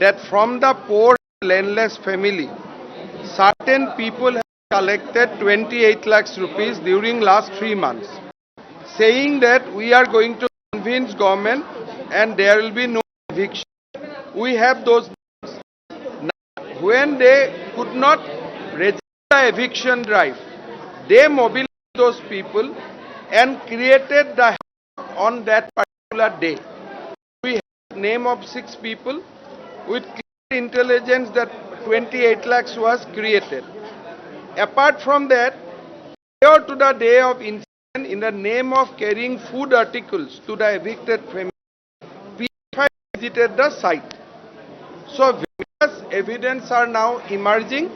that from the poor landless family, certain people have collected 28 lakhs rupees during last 3 months, saying that we are going to convince government and there will be no eviction. We have those. Now, when they could not register the eviction drive, they mobilized those people and created the on that particular day. We have name of 6 people with clear intelligence that 28 lakhs was created. Apart from that, prior to the day of incident, in the name of carrying food articles to the evicted family, PFI visited the site. So various evidence are now emerging,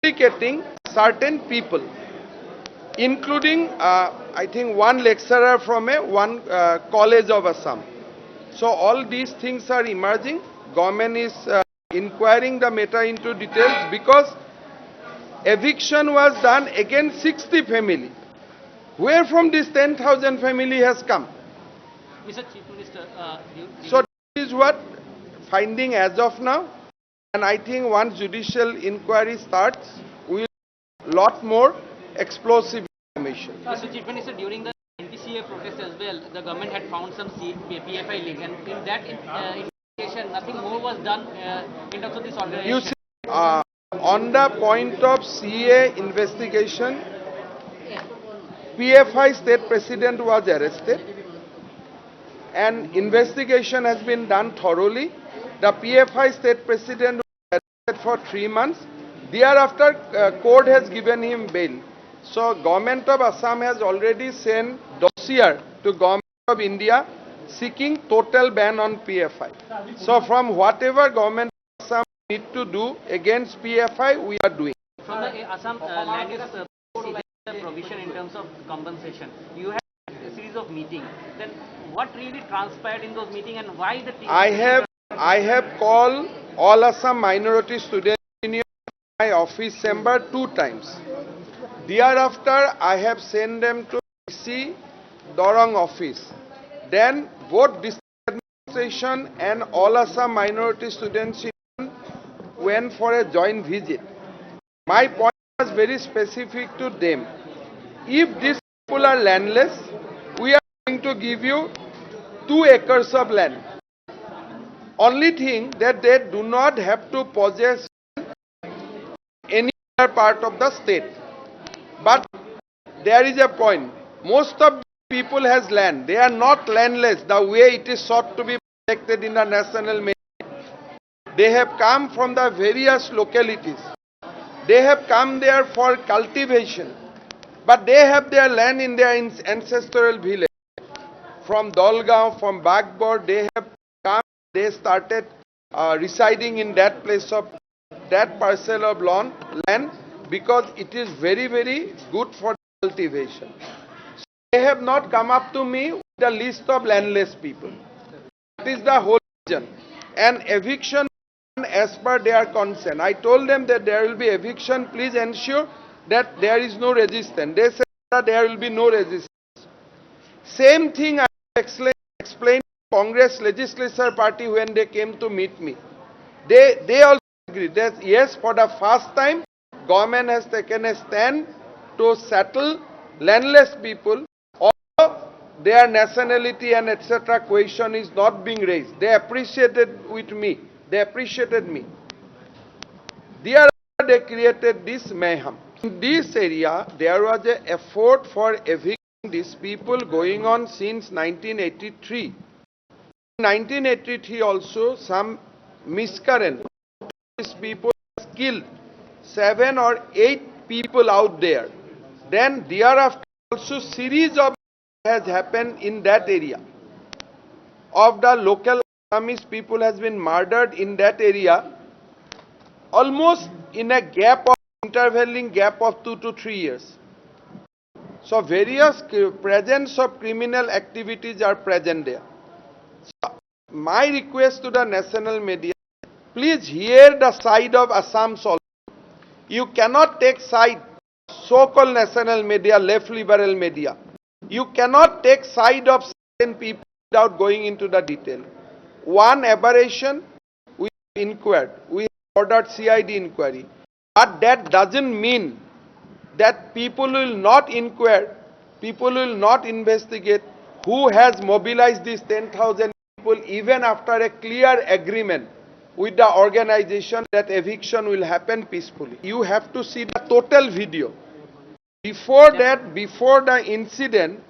implicating certain people, including I think one lecturer from one college of Assam. So all these things are emerging. Government is inquiring the matter into details because eviction was done against 60 family. Where from this 10,000 family has come? Mr. Chief Minister, So this is what finding as of now, and I think once judicial inquiry starts, we will have lot more explosive information. Mr. Chief Minister, during the NTCA protest as well, the government had found some PFI link, and in that investigation, nothing more was done in terms of this organization. You see, on the point of CA investigation, PFI state president was arrested and investigation has been done thoroughly. The PFI state president was arrested for 3 months. Thereafter, court has given him bail. So government of Assam has already sent dossier to government of India seeking total ban on PFI. So from whatever government of Assam need to do against PFI, we are doing. From the Assam land use provision in terms of compensation, you had a series of meetings. Then what really transpired in those meetings and why the team? I have called all Assam minority students in my office chamber 2 times. Thereafter, I have sent them to DC Dorong office. Then both district administration and all Assam minority students went for a joint visit. My point was very specific to them. If these people are landless, we are going to give you 2 acres of land. Only thing that they do not have to possess any other part of the state. But there is a point. Most of the people has land. They are not landless the way it is sought to be protected in the national media. They have come from the various localities. They have come there for cultivation. But they have their land in their ancestral village. From Dolgaon, from Bagbor, they have come, they started residing in that place of that parcel of land because it is very, very good for cultivation. So they have not come up to me with the list of landless people. That is the whole reason. And eviction as per their consent. I told them that there will be eviction, please ensure that there is no resistance. They said that there will be no resistance. Same thing I explained to Congress Legislature Party when they came to meet me. They also agreed that yes, for the first time, government has taken a stand to settle landless people, although their nationality and etc. question is not being raised. They appreciated with me. They appreciated me. Thereafter, they created this mayhem. In this area, there was an effort for evicting these people going on since 1983. In 1983 also, some miscreant, these people killed 7 or 8 people out there. Then thereafter also series of has happened in that area. Of the local Assamese people has been murdered in that area almost in a intervening gap of 2 to 3 years. So various presence of criminal activities are present there. So my request to the national media, please hear the side of Assam also. You cannot take side so-called national media, left liberal media. You cannot take side of certain people without going into the detail. One aberration, we inquired. We have ordered CID inquiry. But that doesn't mean that people will not inquire, people will not investigate who has mobilized these 10,000 people even after a clear agreement with the organization that eviction will happen peacefully. You have to see the total video. Before that, before the incident,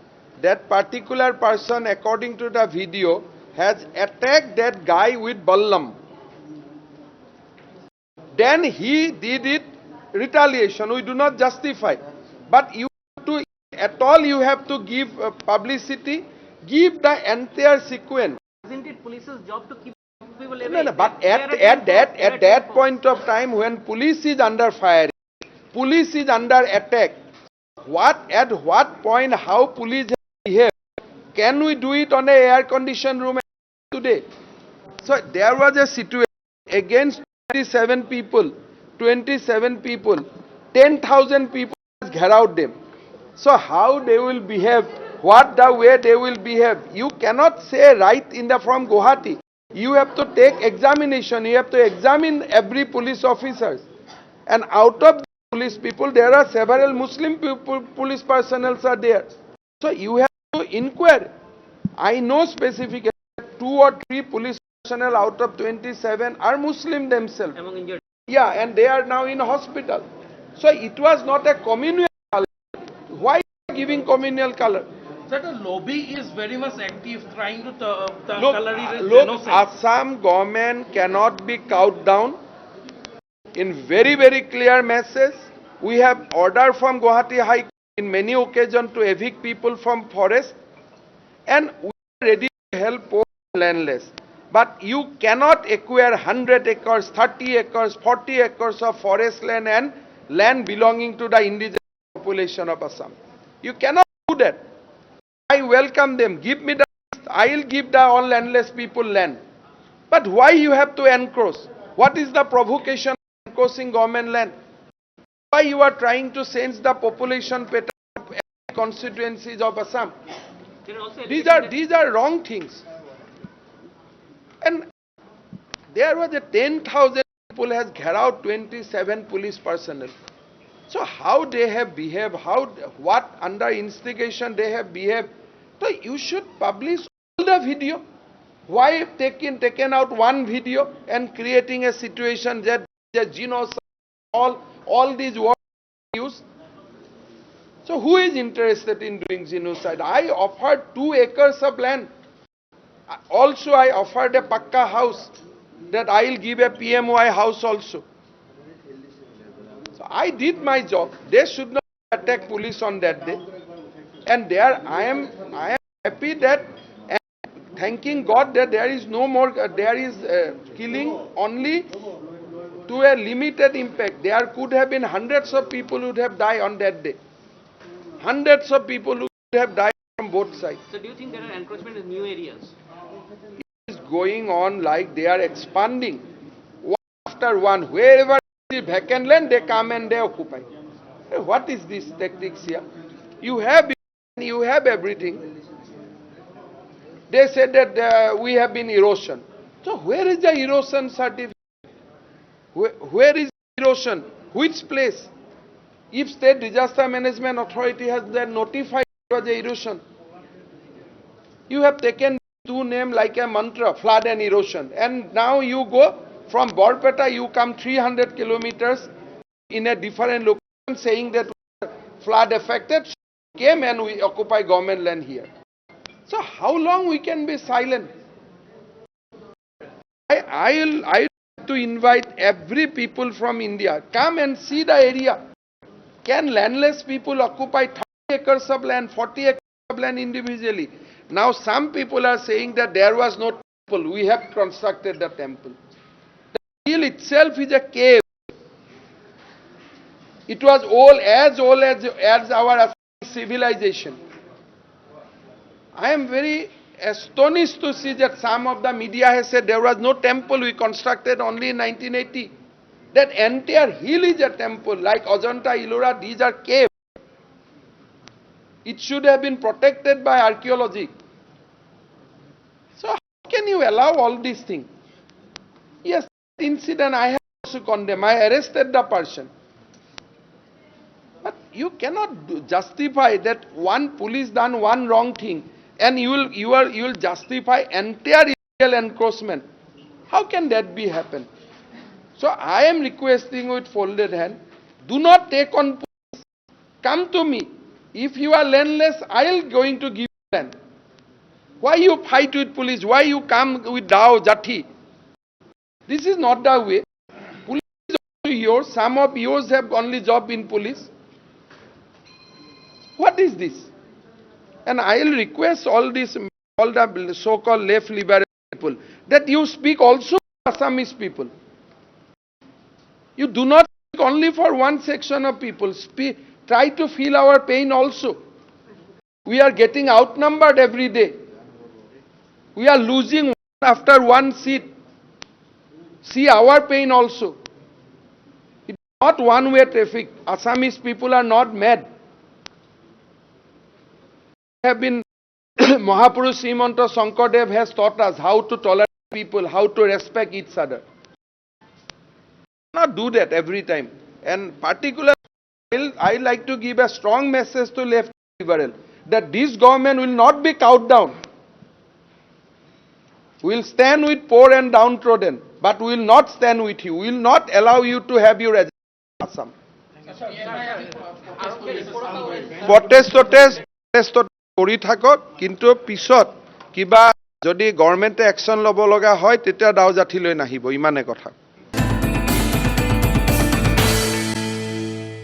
that particular person, according to the video, has attacked that guy with ballam. Then he did it retaliation. We do not justify. But you have to, at all you have to give publicity, give the entire sequence. Isn't it police's job to keep people away? No, but at that point of time when police is under fire, police is under attack, at what point, how police behave? Can we do it on a air-conditioned room today? So there was a situation against 27 people, 10,000 people has out them. So how they will behave, what the way they will behave, you cannot say right from Guwahati. You have to take examination, you have to examine every police officers. And out of the police people, there are several Muslim people, police personnel are there. So you have to inquire. I know specifically 2 or 3 police personnel out of 27 are Muslim themselves. Among injured. Yeah, and they are now in hospital. So it was not a communal color. Why giving communal color? Sir, the lobby is very much active trying to Look, Assam government cannot be cowed down. In very, very clear message, we have order from Guwahati High Court in many occasions to evict people from forest, and we are ready to help poor landless. But you cannot acquire 100 acres, 30 acres, 40 acres of forest land and land belonging to the indigenous population of Assam. You cannot do that. I welcome them. Give me the list. I will give the all landless people land. But why you have to encroach? What is the provocation of encroaching government land? Why you are trying to change the population pattern of constituencies of Assam? These are wrong things. And there was a 10,000 people has out 27 police personnel. So how they have behaved, what under instigation they have behaved. So you should publish all the video. Why taken out one video and creating a situation that the genocide, all these words used. So who is interested in doing genocide? I offered 2 acres of land. Also I offered a Pakka house that I will give a PMY house also. So I did my job. They should not attack police on that day. And there I am happy that, and thanking God that there is no more, there is killing only to a limited impact. There could have been hundreds of people who would have died on that day. Hundreds of people who would have died from both sides. So do you think there are encroachment in new areas? It is going on like they are expanding. One after one. Wherever is vacant land, they come and they occupy. What is this tactics here? You have everything. They said that we have been erosion. So where is the erosion certificate? Where is erosion? Which place? If State Disaster Management Authority has then notified it was erosion, you have taken 2 names like a mantra, flood and erosion. And now you go from Borpeta, you come 300 kilometers in a different location saying that flood affected, came and we occupy government land here. So how long we can be silent? I will to invite every people from India, come and see the area. Can landless people occupy 30 acres of land, 40 acres of land individually? Now some people are saying that there was no temple, we have constructed the temple. The hill itself is a cave. It was old as our civilization. I am very astonished to see that some of the media has said there was no temple, we constructed only in 1980. That entire hill is a temple, like Ajanta, Ellora, these are caves. It should have been protected by archaeology. So how can you allow all these things? Yes, incident I have also condemned. I arrested the person. But you cannot justify that one police done one wrong thing and you will justify entire illegal encroachment. How can that be happen? So I am requesting with folded hand, do not take on police. Come to me. If you are landless, I will going to give you land. Why you fight with police? Why you come with Dao, Jati? This is not the way. Police is also yours. Some of yours have only job in police. What is this? And I will request all the so-called left liberal people that you speak also for Assamese people. You do not speak only for one section of people. Try to feel our pain also. We are getting outnumbered every day. We are losing one after one seat. See our pain also. It is not one-way traffic. Assamese people are not mad. Mahapurush Srimanta Shankardev has taught us how to tolerate people, how to respect each other. Not do that every time. And particularly, I like to give a strong message to left liberal that this government will not be cowed down. We will stand with poor and downtrodden, but we will not stand with you. We will not allow you to have your agenda in Assam. Protest কৰি থাকক, কিন্তু পিছত কিবা যদি গভৰ্ণমেণ্টে action ল'ব লগা হয় তেতিয়া দাও জাঠি লৈ নাহিব, ইমানে কথা।